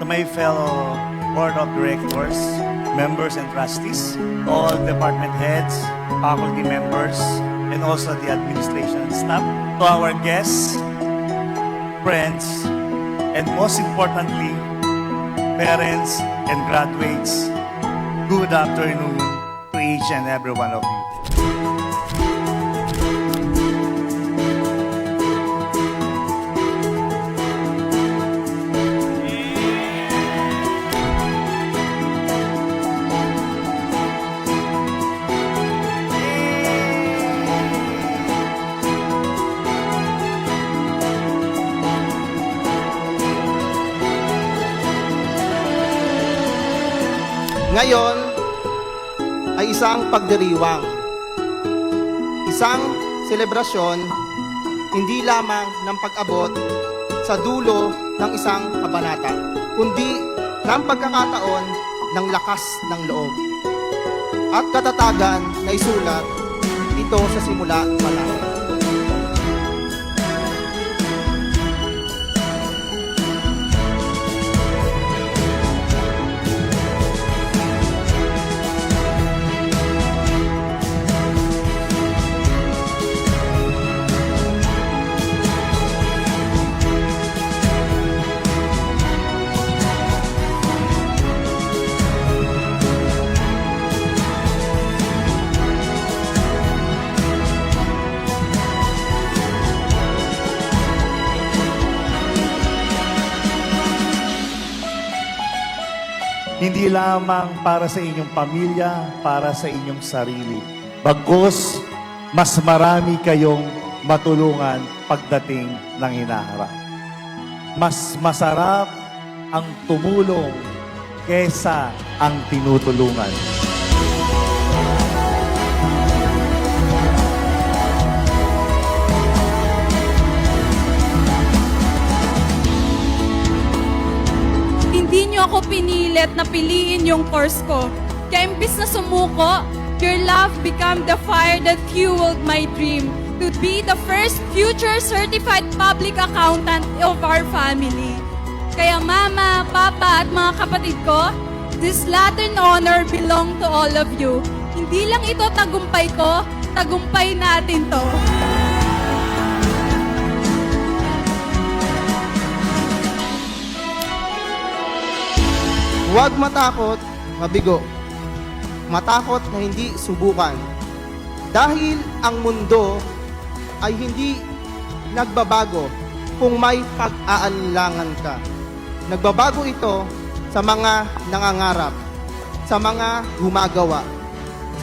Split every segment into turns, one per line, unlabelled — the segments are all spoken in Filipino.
to my fellow board of directors, members and trustees, all department heads, faculty members, and also the administration staff, to our guests, friends, and most importantly, parents and graduates, good afternoon to each and every one of you.
Ngayon ay isang pagdiriwang, isang selebrasyon hindi lamang ng pag-abot sa dulo ng isang kabanata, kundi ng pagkakataon ng lakas ng loob at katatagan na isulat ito sa simula pa lang.
Hindi lamang para sa inyong pamilya, para sa inyong sarili. Bagkus, mas marami kayong matulungan pagdating ng hinaharap. Mas masarap ang tumulong kesa ang tinutulungan.
Hindi niyo ako pinilit na piliin yung course ko. Kaya imbis na sumuko, your love became the fire that fueled my dream to be the first future certified public accountant of our family. Kaya mama, papa at mga kapatid ko, this latter honor belong to all of you. Hindi lang ito tagumpay ko, tagumpay natin to.
Huwag matakot, mabigo. Matakot na hindi subukan. Dahil ang mundo ay hindi nagbabago kung may pag-aalinlangan ka. Nagbabago ito sa mga nangangarap, sa mga gumagawa,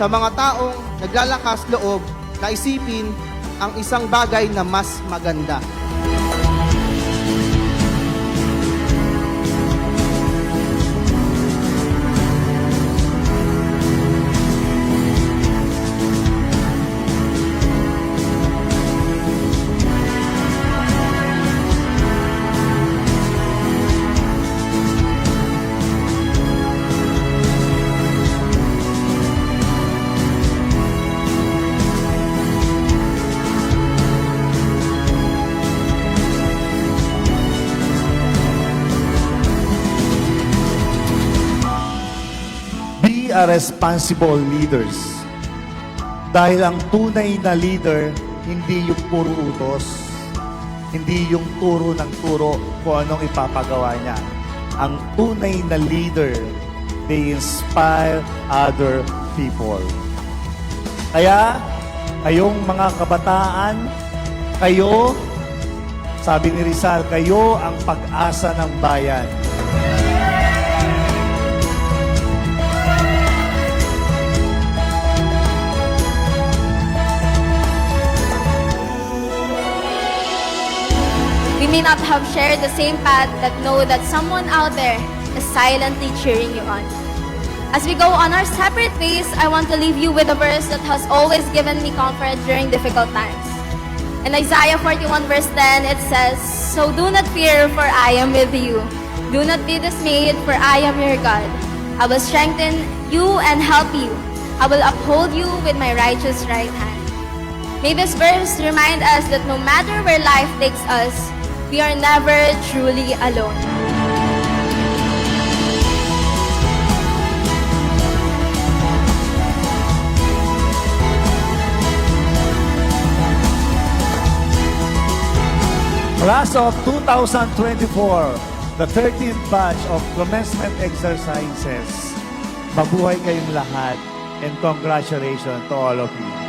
sa mga taong naglalakas loob na isipin ang isang bagay na mas maganda.
Be a responsible leaders. Dahil ang tunay na leader, hindi yung puro utos, hindi yung turo ng turo kung anong ipapagawa niya. Ang tunay na leader, they inspire other people. Kaya, kayong mga kabataan, kayo, sabi ni Rizal, kayo ang pag-asa ng bayan.
We may not have shared the same path, but know that someone out there is silently cheering you on. As we go on our separate ways, I want to leave you with a verse that has always given me comfort during difficult times. In Isaiah 41 verse 10, it says, "So do not fear, for I am with you. Do not be dismayed, for I am your God. I will strengthen you and help you. I will uphold you with my righteous right hand." May this verse remind us that no matter where life takes us, we are never truly alone.
Class of 2024, the 13th batch of commencement exercises. Mabuhay kayong lahat and congratulations to all of you.